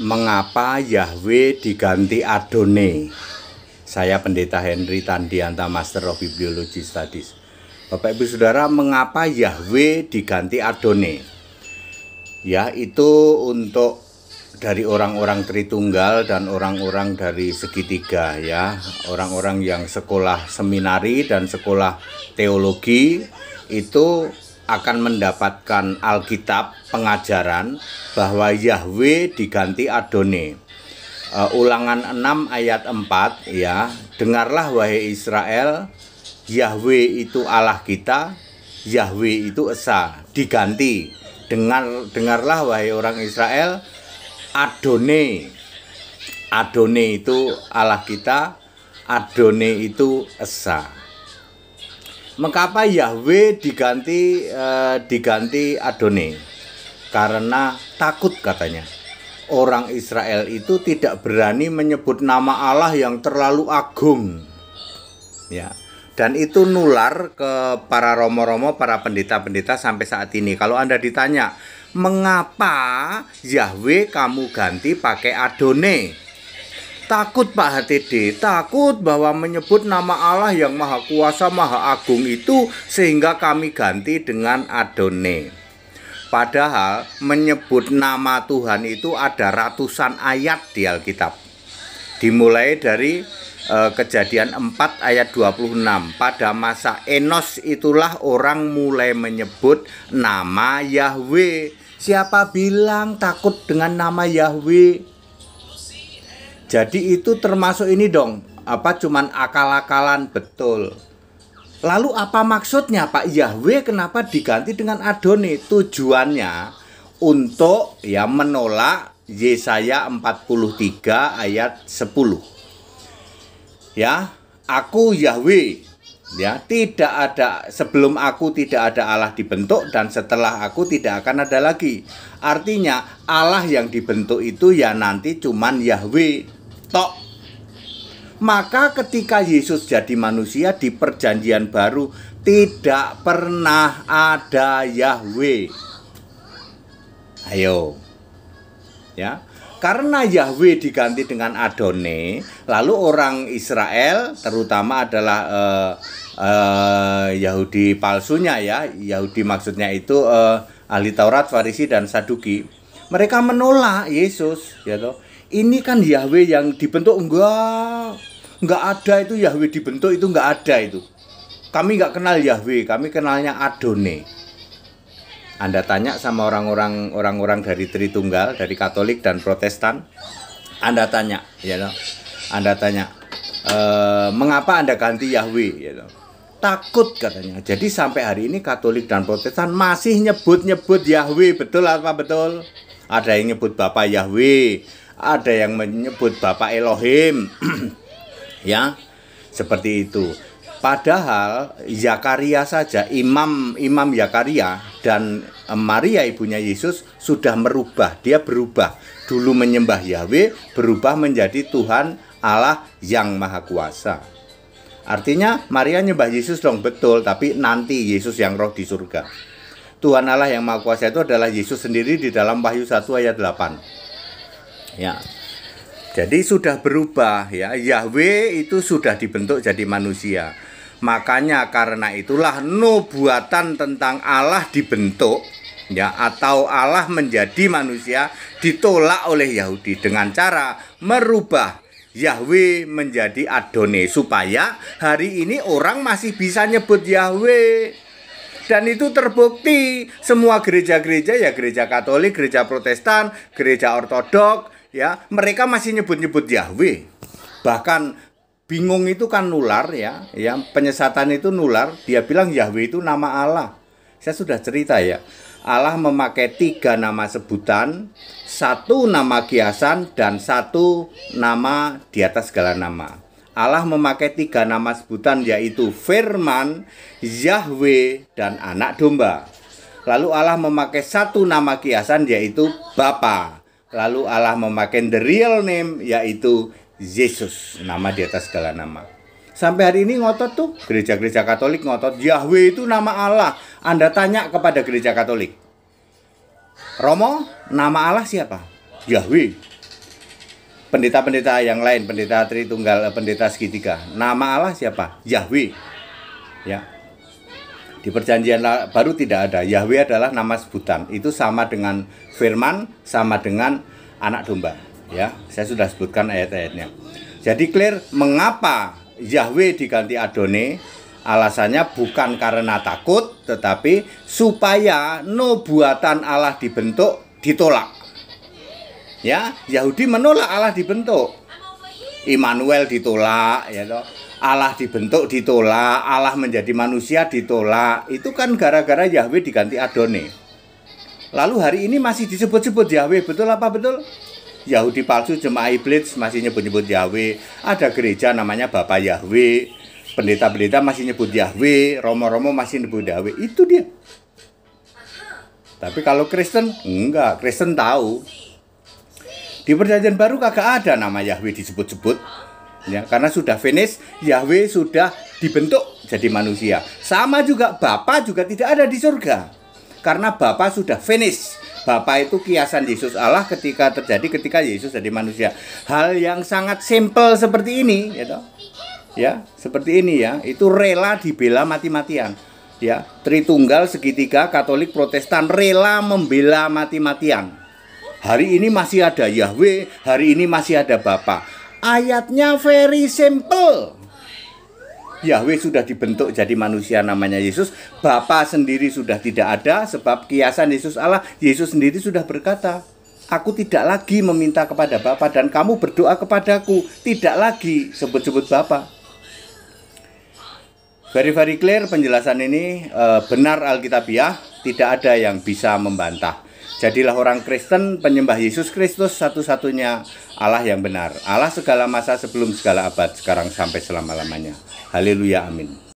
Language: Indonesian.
Mengapa Yahweh diganti Adonai? Saya Pendeta Henry Tandianta, Master of Bibliology Studies. Bapak Ibu Saudara, mengapa Yahweh diganti Adonai? Ya, itu untuk dari orang-orang Tritunggal dan orang-orang dari segitiga, ya. Orang-orang yang sekolah seminari dan sekolah teologi itu akan mendapatkan Alkitab pengajaran bahwa Yahweh diganti Adonai. Ulangan 6 ayat 4, ya. Dengarlah wahai Israel, Yahweh itu Allah kita, Yahweh itu Esa, diganti. Dengarlah wahai orang Israel, Adonai. Adonai itu Allah kita, Adonai itu Esa. Mengapa Yahweh diganti Adonai? Karena takut katanya. Orang Israel itu tidak berani menyebut nama Allah yang terlalu agung. Ya. Dan itu nular ke para romo-romo, para pendeta-pendeta sampai saat ini. Kalau Anda ditanya, mengapa Yahweh kamu ganti pakai Adonai? Takut Pak HTD, takut bahwa menyebut nama Allah yang maha kuasa, maha agung itu sehingga kami ganti dengan Adonai. Padahal menyebut nama Tuhan itu ada ratusan ayat di Alkitab. Dimulai dari Kejadian 4 ayat 26. Pada masa Enos itulah orang mulai menyebut nama Yahweh. Siapa bilang takut dengan nama Yahweh? Jadi itu termasuk ini dong, cuman akal-akalan, betul. Lalu apa maksudnya Pak Yahweh kenapa diganti dengan Adonai? Tujuannya untuk menolak Yesaya 43 ayat 10. Ya, aku Yahweh. Ya, tidak ada sebelum aku tidak ada Allah dibentuk dan setelah aku tidak akan ada lagi. Artinya Allah yang dibentuk itu ya nanti cuman Yahweh tok. Maka ketika Yesus jadi manusia di perjanjian baru tidak pernah ada Yahweh. Ayo. Ya. Karena Yahweh diganti dengan Adonai, lalu orang Israel terutama adalah Yahudi palsunya, ya. Yahudi maksudnya itu ahli Taurat, Farisi dan Saduki. Mereka menolak Yesus, ya toh. Ini kan Yahweh yang dibentuk, enggak ada itu Yahweh dibentuk, itu enggak ada itu. Kami enggak kenal Yahweh, kami kenalnya Adonai. Anda tanya sama orang-orang dari Tritunggal, dari Katolik dan Protestan, Anda tanya, ya toh. Anda tanya, mengapa Anda ganti Yahweh, ya toh. Takut katanya. Jadi sampai hari ini Katolik dan Protestan masih nyebut Yahweh, betul apa betul? Ada yang nyebut Bapa Yahweh, ada yang menyebut Bapak Elohim. Ya, seperti itu. Padahal Zakaria saja, Imam Zakaria dan Maria ibunya Yesus sudah merubah. Dia berubah. Dulu menyembah Yahweh, berubah menjadi Tuhan Allah yang Maha Kuasa. Artinya Maria nyembah Yesus dong, betul, tapi nanti Yesus yang roh di surga. Tuhan Allah yang Maha Kuasa itu adalah Yesus sendiri di dalam Wahyu 1 ayat 8. Ya. Jadi sudah berubah, ya. Yahweh itu sudah dibentuk jadi manusia. Makanya karena itulah nubuatan tentang Allah dibentuk, ya, atau Allah menjadi manusia ditolak oleh Yahudi dengan cara merubah Yahweh menjadi Adonai supaya hari ini orang masih bisa nyebut Yahweh. Dan itu terbukti semua gereja-gereja, ya, gereja Katolik, gereja Protestan, gereja Ortodok, ya, mereka masih nyebut-nyebut Yahweh. Bahkan bingung itu kan nular, ya, penyesatan itu nular. Dia bilang Yahweh itu nama Allah. Saya sudah cerita, ya. Allah memakai 3 nama sebutan, 1 nama kiasan dan 1 nama di atas segala nama. Allah memakai 3 nama sebutan, yaitu Firman, Yahweh, dan Anak Domba. Lalu Allah memakai 1 nama kiasan, yaitu Bapa. Lalu Allah memakai the real name, yaitu Yesus, nama di atas segala nama. Sampai hari ini ngotot tuh, gereja-gereja Katolik ngotot, Yahweh itu nama Allah. Anda tanya kepada gereja Katolik, Romo, nama Allah siapa? Yahweh. pendeta-pendeta yang lain, pendeta Tritunggal, pendeta segitiga. Nama Allah siapa? Yahweh. Ya. Di perjanjian baru tidak ada. Yahweh adalah nama sebutan. Itu sama dengan firman, sama dengan anak domba. Ya, saya sudah sebutkan ayat-ayatnya. Jadi clear mengapa Yahweh diganti Adonai? Alasannya bukan karena takut, tetapi supaya nubuatan Allah dibentuk ditolak. Ya, Yahudi menolak Allah dibentuk. Immanuel ditolak, ya toh. Allah dibentuk ditolak, Allah menjadi manusia ditolak. Itu kan gara-gara Yahweh diganti Adonai. Lalu hari ini masih disebut-sebut Yahweh, betul apa betul? Yahudi palsu jemaah iblis masih nyebut-nyebut Yahweh. Ada gereja namanya Bapak Yahweh. Pendeta-pendeta masih nyebut Yahweh, romo-romo masih nyebut Yahweh. Itu dia. Tapi kalau Kristen, enggak. Kristen tahu. Di perjanjian baru kagak ada nama Yahweh disebut-sebut. Ya, karena sudah finish, Yahweh sudah dibentuk jadi manusia. Sama juga Bapa juga tidak ada di surga. Karena Bapa sudah finish. Bapa itu kiasan Yesus Allah ketika Yesus jadi manusia. Hal yang sangat simple seperti ini, ya toh. Ya, seperti ini ya. Itu rela dibela mati-matian. Ya, Tritunggal, segitiga, Katolik, Protestan rela membela mati-matian. Hari ini masih ada Yahweh, hari ini masih ada Bapa. Ayatnya very simple. Yahweh sudah dibentuk jadi manusia namanya Yesus. Bapa sendiri sudah tidak ada sebab kiasan Yesus Allah. Yesus sendiri sudah berkata, aku tidak lagi meminta kepada Bapa dan kamu berdoa kepadaku. Tidak lagi sebut-sebut Bapa. Very clear penjelasan ini, benar Alkitabiah, tidak ada yang bisa membantah. Jadilah orang Kristen penyembah Yesus Kristus satu-satunya Allah yang benar. Allah segala masa sebelum segala abad, sekarang sampai selama-lamanya. Haleluya, amin.